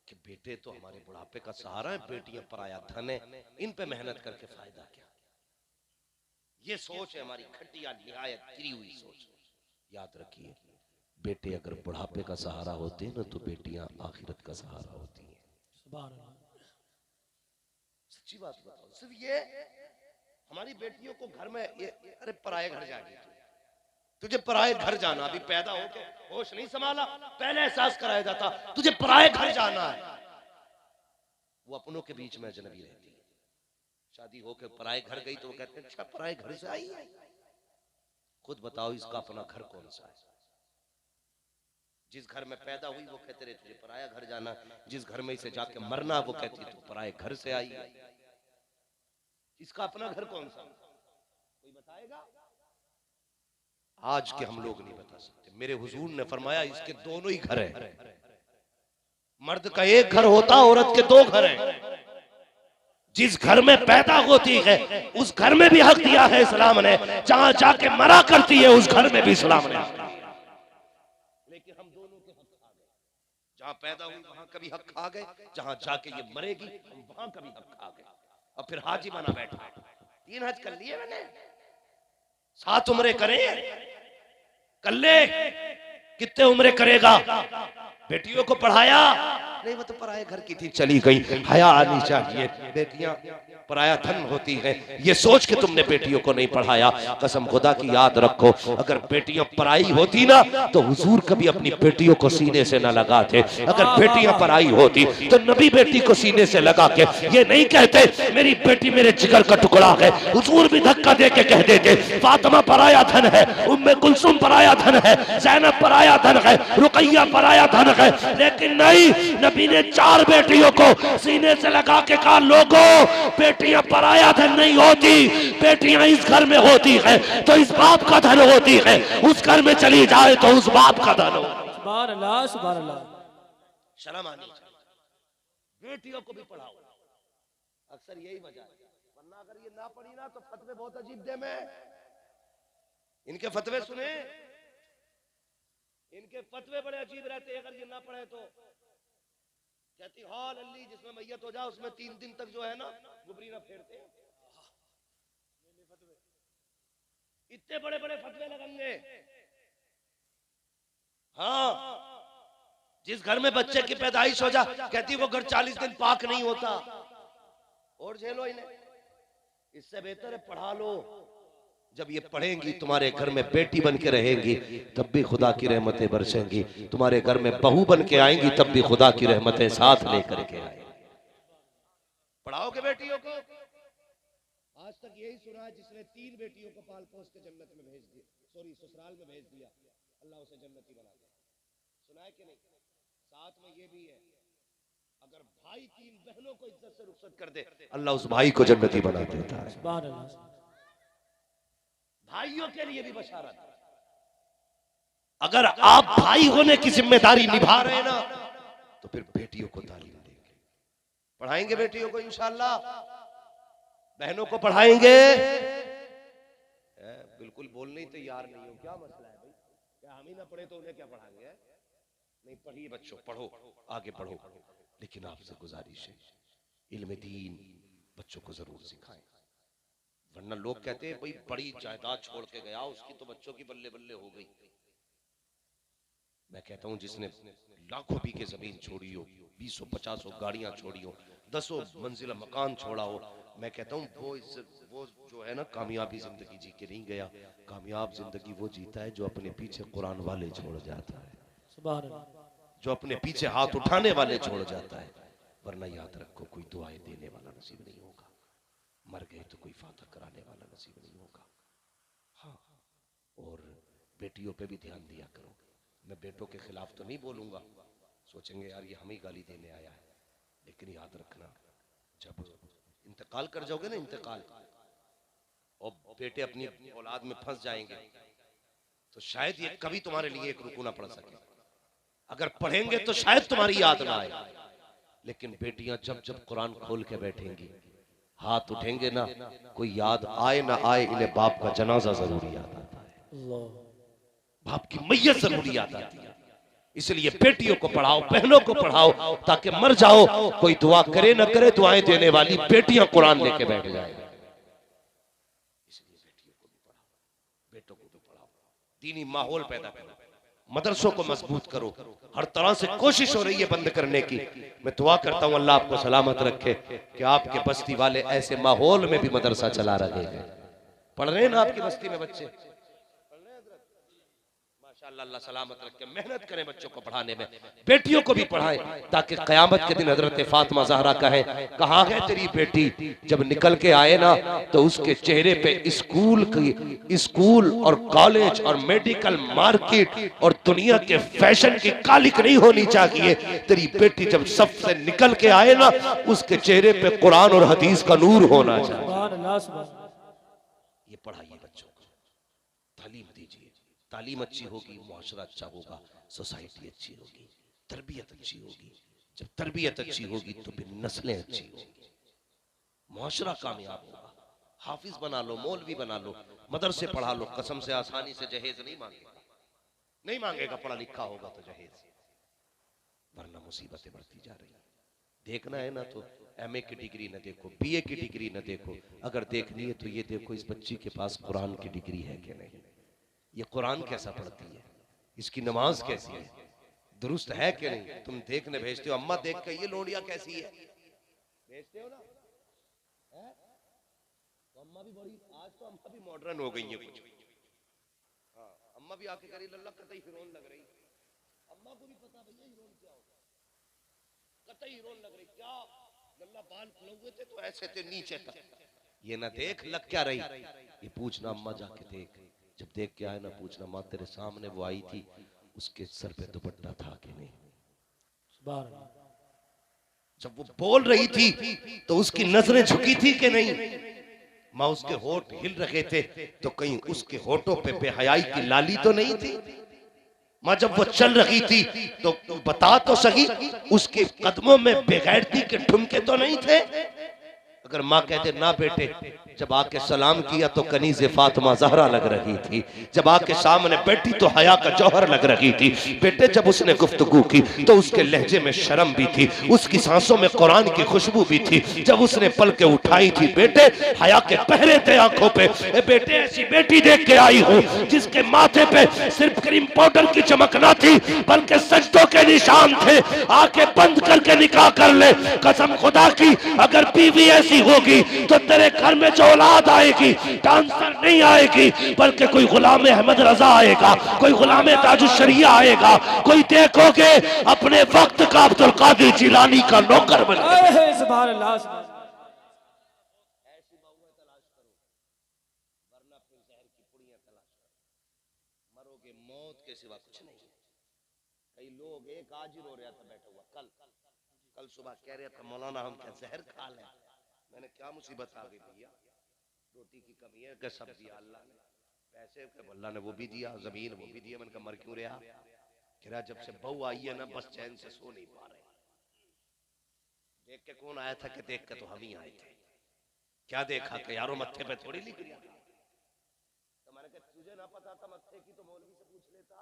[SPEAKER 1] कि बेटे तो हमारे बुढ़ापे का सहारा है, बेटियां पराया धन है, इन पे मेहनत करके फायदा क्या। ये सोच है हमारी घटिया निहायत गिरी हुई सोच। याद रखिए, बेटे अगर बुढ़ापे का सहारा होते हैं ना तो बेटियां आखिरत का सहारा होती हैं।
[SPEAKER 2] सुभान अल्लाह।
[SPEAKER 1] सच्ची बात बताओ, सिर्फ ये हमारी बेटियों को घर में अरे पराए घर जाएगी, तुझे पराए घर जाना, अभी पैदा होके होश नहीं संभाला, पहले एहसास कराया जाता तुझे पराए घर जाना है। वो अपनों के बीच में अजनबी रहती है, शादी होके पराए घर गई तो वो कहते हैं अच्छा पराए घर से आई है। खुद बताओ इसका अपना घर कौन सा है। जिस घर में पैदा हुई वो कहते रहे तुझे पराया घर जाना, जिस घर में इसे जाके मरना वो कहती तू पराए घर से आई है। इसका अपना घर कौन सा, कोई बताएगा? आज के हम लोग नहीं बता सकते। मेरे हुजूर ने फरमाया इसके दोनों ही घर हैं। मर्द का एक घर होता, औरत के दो घर हैं। जिस घर में पैदा होती है उस घर में भी हक दिया है इस्लाम ने, जहां जाके मरा करती है उस घर में भी इस्लाम ने। लेकिन हम दोनों के हक खा गए, जहां पैदा हुई वहां का भी हक खा गए, जहां जाके ये मरेगी हम वहां का भी हक खा गए। और फिर हाजी बना बैठा, 3 हज कर लिए मैंने, 7 उम्रे करें, कर ले, कितने उम्रे करेगा? बेटियों को पढ़ाया नहीं, वो तो पराये घर की थी चली गई। हया आनी चाहिए, बेटियां पराया धन होती हैं, ये सोच के तुमने बेटियों को नहीं पढ़ाया। कसम खुदा की याद रखो, अगर बेटियां पराई होती ना तो हुजूर कभी अपनी बेटियों को सीने से न लगाते। अगर बेटियां पराई होती तो नबी बेटी को सीने से लगा के ये नहीं कहते मेरी बेटी मेरे जिगर का टुकड़ा है। हुजूर भी धक्का दे के कह देते फातिमा पराया धन है, उम्मे कुलसुम पराया धन है, ज़ैनब पराया धन है, रुकैया पराया धन है। लेकिन नहीं, नबी ने 4 बेटियों को सीने से लगा के कहा लोगों बेटियां पराया धन नहीं होती, बेटियां इस घर में होती है तो इस बाप का धन होती है, उस घर में चली जाए तो उस बाप का धन हो।
[SPEAKER 2] सुभान अल्लाह, सुभान अल्लाह।
[SPEAKER 1] शर्म आनी चाहिए, बेटियों को भी पढ़ाओ। अक्सर यही वजह है, वरना अगर ये ना पढ़ी ना तो फतवे बहुत अजीब दे में। इनके फतवे सुने, इनके फतवे बड़े अजीब रहते हैं। अगर ये ना पढ़े तो कहती हाल अल्ली जिसमें मैयत हो जाए उसमें 3 दिन तक जो है ना गुबरी ना फेरते हैं। इतने बड़े बड़े फतवे लगेंगे। हाँ, जिस घर में बच्चे की पैदाइश हो जा कहती वो घर 40 दिन पाक नहीं होता, और झेलो इन्हें। इससे बेहतर है पढ़ा लो। जब ये पढ़ेंगी तुम्हारे घर में बेटी बन के रहेंगी तब भी खुदा की रहमतें बरसेंगी, तुम्हारे घर में बहू बन के आएंगी तब भी खुदा की रहमतें साथ लेकर के आएंगी। पढ़ाओगे बेटियों को। आज तक यही सुना है जिसने 3 बेटियों को पाल पोस के जन्नत में भेज दिया, सॉरी ससुराल में भेज दिया, अल्लाह उसे जन्नती बना दिया। सुना है कि नहीं? साथ में ये भी है अगर भाई 3 बहनों को इज्जत से रुखसत कर दे अल्लाह उस भाई को जन्नती बना देता है।
[SPEAKER 2] सुभान अल्लाह।
[SPEAKER 1] भाइयों के लिए भी बशारत, अगर आप भाई होने की जिम्मेदारी निभा रहे हैं ना तो फिर बेटियों को तालीम देंगे, पढ़ाएंगे बेटियों को इंशाअल्लाह, बहनों को पढ़ाएंगे। बिल्कुल बोलने ही तैयार नहीं हो, क्या मसला है भाई? क्या हम ही ना पढ़े तो उन्हें क्या पढ़ाएंगे? नहीं, पढ़िए बच्चों, पढ़ो, आगे बढ़ो, लेकिन आपसे गुजारिश है इल्म दीन बच्चों को जरूर सिखाएं। वरना लोग कहते हैं भाई बड़ी जायदाद छोड़ के गया उसकी तो बच्चों की बल्ले बल्ले हो गई। मैं कहता हूं जिसने लाखों बीघे जमीन छोड़ी हो, 20-50 गाड़ियां छोड़ी हो, 10 मंजिला मकान छोड़ा हो, मैं कहता हूं वो जो है ना कामयाबी जिंदगी जी के नहीं गया। कामयाब जिंदगी वो जीता है जो अपने पीछे कुरान वाले छोड़ जाता है,
[SPEAKER 2] सुभान अल्लाह।
[SPEAKER 1] जो अपने पीछे हाथ उठाने वाले छोड़ जाता है। वरना याद रखो कोई दुआएं देने वाला नसीब नहीं होगा, मर गए तो कोई फातह कराने वाला नसीब नहीं होगा। हाँ, और बेटियों पे भी ध्यान दिया करो। मैं बेटों के खिलाफ तो नहीं बोलूंगा, सोचेंगे यार ये हमें गाली देने आया है, लेकिन याद रखना जब इंतकाल कर जाओगे ना, इंतकाल और बेटे अपनी औलाद में फंस जाएंगे तो शायद ये कभी तुम्हारे लिए एक रुकू ना पड़ सके। अगर पढ़ेंगे तो शायद तुम्हारी याद ना आए, लेकिन बेटियां जब जब कुरान खोल के बैठेंगी, हाथ उठेंगे ना, कोई याद आए ना आए इन्हें बाप का जनाजा जरूर याद आता है, बाप की मैयत जरूर याद आती है। इसलिए बेटियों को पढ़ाओ, बहनों को पढ़ाओ, ताकि मर जाओ कोई दुआ करे न करे, दुआएं देने वाली बेटियां कुरान लेके बैठ जाए। इसलिए बेटियों को भी पढ़ाओ, बेटों को भी पढ़ाओ, दीनी माहौल पैदा करो, मदरसों को मजबूत करो। हर तरह से कोशिश हो रही है बंद करने की। मैं दुआ करता हूं अल्लाह आपको सलामत रखे कि आपके बस्ती वाले ऐसे माहौल में भी मदरसा चला रहे हैं। पढ़ रहे हैं ना आपकी बस्ती में बच्चे? माशाअल्लाह, अल्लाह सलामत रखे। मेहनत करें बच्चों को पढ़ाने में, बेटियों को भी पढ़ाएं, ताकि क़यामत के दिन हजरत फातिमा ज़हरा कहे कहाँ है तेरी बेटी? जब निकल के आए ना तो उसके चेहरे पे स्कूल और कॉलेज और मेडिकल मार्केट और दुनिया के फैशन की कालिक नहीं होनी चाहिए। तेरी बेटी जब सब से निकल के आए ना, उसके चेहरे पे कुरान और हदीस का नूर होना चाहिए। ये पढ़ाइए बच्चों को, तालीम दीजिए। तालीम अच्छी होगी, मुआशरा अच्छा होगा, सोसाइटी अच्छी होगी, तरबियत अच्छी होगी। जब तरबियत अच्छी होगी तो फिर नस्लें अच्छी होगी, मुआशरा कामयाब होगा। हाफिज बना लो, मौलवी बना लो, मदरसे पढ़ा लो, कसम से आसानी से जहेज नहीं मांगेगा, नहीं मांगेगा। पढ़ा लिखा होगा तो जहेज, वरना मुसीबतें बढ़ती जा रही है। देखना है ना तो एमए की डिग्री न देखो, बीए की डिग्री न देखो, अगर देखनी है तो ये देखो इस बच्ची के पास कुरान की डिग्री है कि नहीं, ये कुरान कैसा पढ़ती है, इसकी नमाज कैसी है, दुरुस्त है कि नहीं। तुम देखने भेजते हो, अम्मा देख के ये लोडिया कैसी है भेजते हो ना, है? तो अम्मा भी बड़ी, आज तो अम्मा भी मॉडर्न हो गई है कुछ। हाँ, अम्मा भी आके करी लल्ला कतई हीरोइन लग रही, अम्मा को भी पता भैया हीरोइन क्या होगा, कतई हीरोइन लग रही, क्या लल्ला बाल खुले हुए थे तो ऐसे थे नीचे तक, ये ना देख लग क्या रही, ये पूछना अम्मा जाके देख। जब देख के आए ना पूछना माँ तेरे सामने वो आई थी, उसके सर पे दुपट्टा था कि नहीं। जब वो बोल रही थी तो उसकी नजरें झुकी थी कि नहीं। माँ उसके होठ हिल रहे थे तो कहीं उसके होठों पे बेहयाई की लाली तो नहीं थी। माँ जब वो चल रही थी तो बता तो सही उसके कदमों में बेगैरती के ठुमके तो नहीं थे। अगर माँ कहते ना बेटे, जब आके सलाम किया तो कनीज़े फातिमा ज़हरा लग रही थी, जब आके सामने बैठी तो हया का जौहर लग रही थी। बेटे जब उसने गुफ्तगू की तो उसके लहजे में शर्म भी थी, उसकी सांसों में कुरान की खुशबू भी थी। जब उसने पल के उठाई थी बेटे, हया के पहरे थे आंखों पे। ए बेटे ऐसी बेटी देख के आई हूँ जिसके माथे पे सिर्फ क्रीम पाउडर की चमक ना थी बल्कि सजदों के निशान थे। आके बंद करके निकाह कर ले, कसम खुदा की अगर बीवी ऐसी होगी तो तेरे घर में जो औलाद आएगी डांसर नहीं आएगी बल्कि कोई गुलाम अहमद रजा आएगा, कोई गुलाम ताजुशरिया आएगा, कोई देखोगे अपने वक्त का अब्दुल कादिर जिलानी का नौकर बनेगा। मरोगे मौत के सिवा कुछ नहीं। कई लोग, एक आज ही रो रहा था बैठा हुआ, कल सुबह कह रहा था मौलाना हम क्या जहर खा लें। मैंने क्या मुसीबत आ गई भैया, रोटी की कमी है कि सब दिया अल्लाह ने, पैसे के अल्लाह ने वो भी दिया, जमीन वो भी दिया। मैंने कहा मर क्यों रहा। कह रहा जब से बहू आई है ना बस चैन से सो नहीं पा रहे। देख के कौन आया था कि देख के तो हम ही आए थे। क्या देखा कि यारो मत्थे पे थोड़ी लिख लिया। तो मैंने कहा तुझे ना पता था मत्थे की तो मौलवी से पूछ लेता।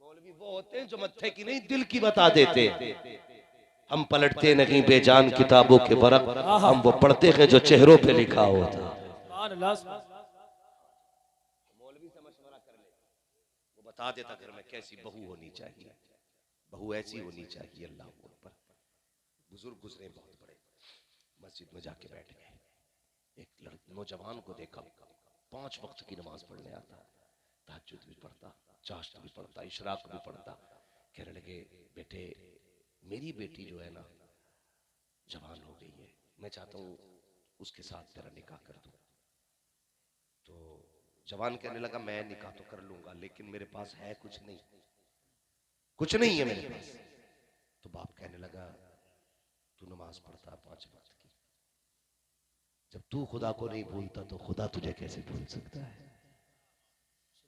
[SPEAKER 1] मौलवी वो होते हैं जो मत्थे की नहीं दिल की बता देते। हम पलटते नहीं बेजान किताबों के बरक, हम वो पढ़ते हैं जो चेहरों पे लिखा होता। मौलवी से मशवरा कर ले, वो बता देता घर में कैसी बहू होनी चाहिए, बहू ऐसी होनी चाहिए। अल्लाह अकबर। बुजुर्ग गुजरे बहुत बड़े, मस्जिद में जाके बैठ गए। एक नौजवान को देखा 5 वक्त की नमाज पढ़ने आता, तहज्जुद भी पढ़ता, चाश्त भी पढ़ता, इशराक भी पढ़ता। कहने लगे बेटे मेरी बेटी जो है ना जवान हो गई है, मैं चाहता हूँ उसके साथ तेरा निकाह कर दूं। तो जवान कहने लगा मैं निकाह तो कर लूंगा लेकिन मेरे पास है कुछ नहीं, कुछ नहीं है मेरे पास। तो बाप कहने लगा तू नमाज पढ़ता 5 वक्त की, जब तू खुदा को नहीं भूलता तो खुदा तुझे कैसे भूल सकता है।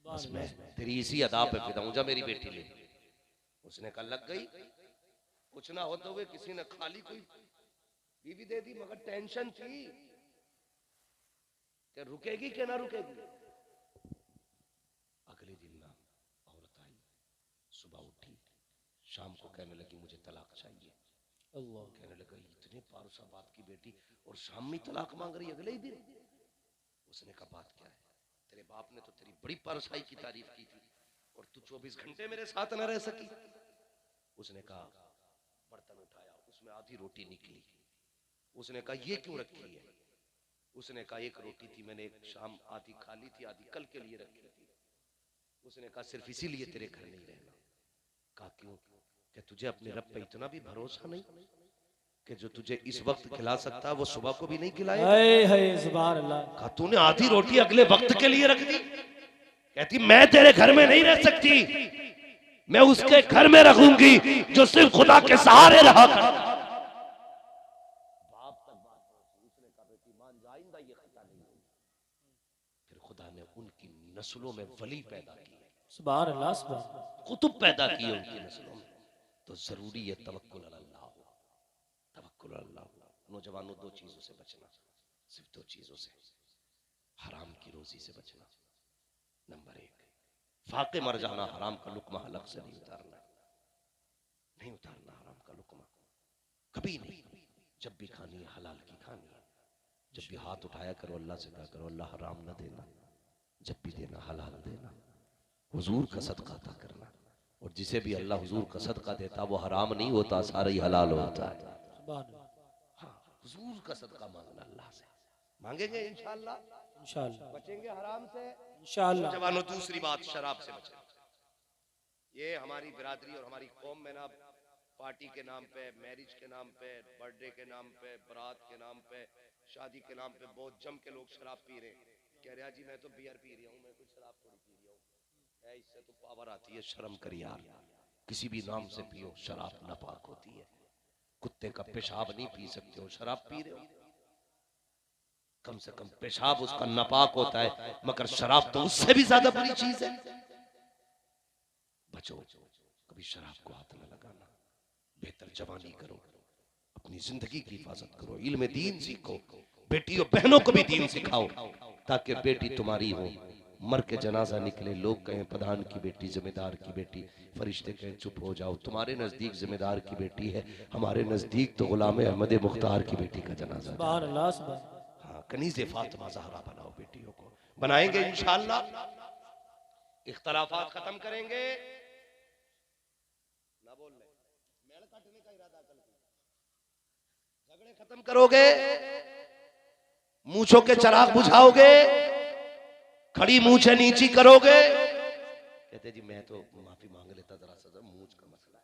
[SPEAKER 1] बस मैं तेरी इसी अदा पे फिदा हूं, जा मेरी बेटी ले। उसने कहा लग गई। कुछ ना होते हुए किसी ने खाली कोई बीवी दे दी, मगर टेंशन थी कि रुकेगी कि ना रुकेगी। अगले दिन ना औरत आई, सुबह उठी, शाम को कहने लगी मुझे तलाक चाहिए।
[SPEAKER 2] अल्लाह।
[SPEAKER 1] कहने लगा इतने पारुसा बाप की बेटी और शाम में तलाक मांग रही अगले ही दिन। उसने कहा बात क्या है, तेरे बाप ने तो तेरी बड़ी पारुसाई की तारीफ की थी और तू 24 घंटे मेरे साथ न रह सकी। उसने कहा, बर्तन उठाया, उसमें आधी रोटी निकली। उसने कहा ये क्यों रखी है? उसने कहा एक रोटी थी, मैंने एक शाम आधी खा ली थी, आधी कल के लिए रखी थी। उसने कहा सिर्फ इसीलिए तेरे घर नहीं रहना। कहा क्यों? कि तुझे अपने रब पे इतना भी भरोसा नहीं कि जो तुझे इस वक्त खिला सकता है वो सुबह को भी नहीं खिलाएगा?
[SPEAKER 2] हाय हाय सुभान अल्लाह।
[SPEAKER 1] कहा तूने आधी रोटी अगले वक्त के लिए रख दी। कहती मैं तेरे घर में नहीं रह सकती, मैं उसके घर में रखूंगी जो सिर्फ खुदा के सहारे रहा कर। बाप तक बात पहुंची। उसने कहा बेटी मान जा, आइंदा ये खता नहीं होगी। फिर खुदा ने उनकी नस्लों में वली पैदा किए,
[SPEAKER 2] सुभान अल्लाह सुभान अल्लाह।
[SPEAKER 1] कुतुब पैदा किए उनकी नस्लों में। तो जरूरी है तवक्कुल अल्लाह हो, तवक्कुल अल्लाह हो। नौजवानों दो चीजों से बचना, सिर्फ दो चीजों से। हराम की रोजी से बचना, नंबर एक। फाके मर जाना, हराम का लुकमा हलक से नहीं उतारना, नहीं उतारना हराम का लुकमा कभी नहीं। जब भी खानी है हलाल की खानी है। जब भी हाथ उठाया करो अल्लाह से कहा करो अल्लाह हराम न देना, जब भी देना हलाल देना, हुजूर का सदका अता करना। और जिसे भी अल्लाह हुजूर का सदका देता वो हराम नहीं होता, सारा ही हलाल होता है। हाँ, हुजूर का सदका मांगना अल्लाह से, मांगेंगे इंशाअल्लाह,
[SPEAKER 2] इंशाअल्लाह
[SPEAKER 1] बचेंगे हराम से
[SPEAKER 2] इंशाअल्लाह।
[SPEAKER 1] जवानों दूसरी बात शराब से बचें। ये हमारी बिरादरी और हमारी कौम में ना पार्टी के नाम पे, मैरिज के नाम पे, बर्थडे के नाम पे, बारात के नाम पे, शादी के नाम पे बहुत जम के लोग शराब पी रहे हैं। कह रहे जी मैं तो बियर पी रहा हूँ, मैं कुछ शराब थोड़ी पी रहा हूँ। इससे तो पावर आती है, शर्म कर यार। किसी भी नाम से पियो, शराब नापाक होती है। कुत्ते का पेशाब नहीं पी सकते हो, शराब पी रहे हो। कम से कम पेशाब उसका नापाक होता है, मगर शराब तो उससे भी ज्यादा बुरी चीज है। बचो, कभी शराब को हाथ न लगाना। बेहतर जवानी करो, अपनी जिंदगी की हिफाजत करो, इल्म दीन सीखो, बेटियों बहनों को भी दीन सिखाओ, ताकि बेटी तुम्हारी हो, मर के जनाजा निकले, लोग कहें प्रधान की बेटी, जमींदार की बेटी, फरिश्ते कहें चुप हो जाओ। तुम्हारे नजदीक जमींदार की बेटी है, हमारे नजदीक तो गुलाम अहमद मुख्तार की बेटी का जनाजा।
[SPEAKER 2] सुभान अल्लाह सुभान।
[SPEAKER 1] हाँ, कनीज़े फातिमा ज़हरा बनाओ, बेटियों को बनाएंगे इंशाअल्लाह। इख्तलाफात खत्म करेंगे ना, बोल रहे मेल काटने का इरादा कर, झगड़े खत्म करोगे, मूंछों के चराग बुझाओगे, खड़ी मूंछें नीची करोगे। कहते जी मैं तो माफी मांग लेता, जरा सा मूंछ का मसला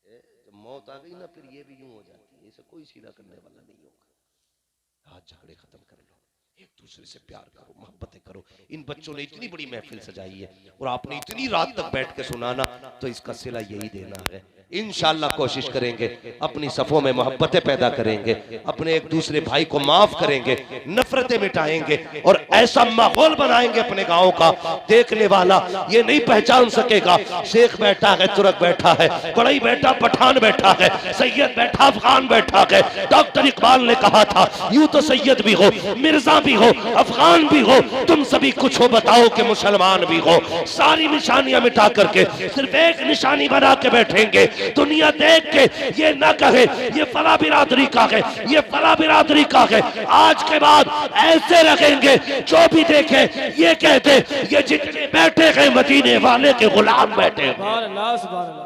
[SPEAKER 1] है। जब मौत आ गई ना फिर ये भी यूं हो जाती है, इसे कोई सीधा करने वाला नहीं होगा। आज झगड़े खत्म कर लो, एक दूसरे से प्यार करो, मोहब्बतें करो। इन बच्चों ने इतनी बड़ी महफिल सजाई है और आपने इतनी रात तक बैठ के सुनाना, तो इसका सिला यही देना है। इंशाअल्लाह कोशिश करेंगे, अपनी सफों में मोहब्बतें पैदा करेंगे, अपने एक दूसरे भाई को माफ करेंगे, नफरतें मिटाएंगे और ऐसा माहौल बनाएंगे अपने गाँव का, देखने वाला ये नहीं पहचान सकेगा शेख बैठा है, तुर्क बैठा है, बड़ई बैठा पठान बैठा है, सैयद बैठा अफगान बैठा है। डॉक्टर इकबाल ने कहा था यूं तो सैयद भी हो, मिर्जा भी हो, अफगान भी हो, तुम सभी कुछ हो बताओ कि मुसलमान भी हो। सारी निशानियां मिटा करके सिर्फ एक निशानी बना के बैठेंगे, दुनिया देख के ये ना कहे ये फला बिरादरी का है, ये फला बिरादरी का है। आज के बाद ऐसे रखेंगे जो भी देखे ये कहते ये जितने बैठे हैं मदीने वाले के गुलाम बैठे हैं।
[SPEAKER 2] सुभान अल्लाह सुभान अल्लाह।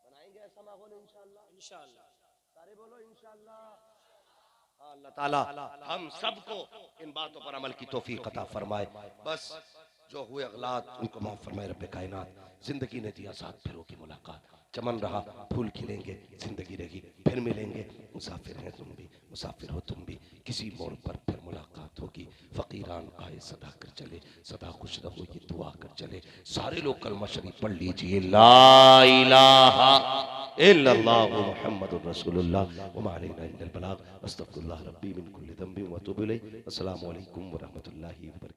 [SPEAKER 1] बनाएंगे ऐसा माहौल इंशाअल्लाह, सारे बोलो इंशाअल्लाह। अल्लाह ताला हम सबको इन बातों पर अमल की तौफीक अता फरमाए। बस जो हुए अगलात उनको माफ फरमाए रब्बे कायनात। जिंदगी ने दिया साथ फिरों की मुलाकात, चमन रहा फूल खिलेंगे, जिंदगी रही फिर मिलेंगे। मुसाफिर हैं तुम भी, मुसाफिर हो तुम भी, किसी मोड़ पर फिर मुलाकात होगी। फकीरान आए सदा कर चले, सदा खुश रहो ये दुआ कर चले। सारे लोग कलमा शरीफ पढ़ लीजिए, ला इलाहा इल्लल्लाह मुहम्मदुर रसूलुल्लाह व मा अलैना इल्लल बलाग। अस्तगफिरुल्लाह रब्बी मिन कुल्ली ज़ंबिन व अतूबु इलैह। अस्सलामु अलैकुम व रहमतुल्लाहि व बरकातहू।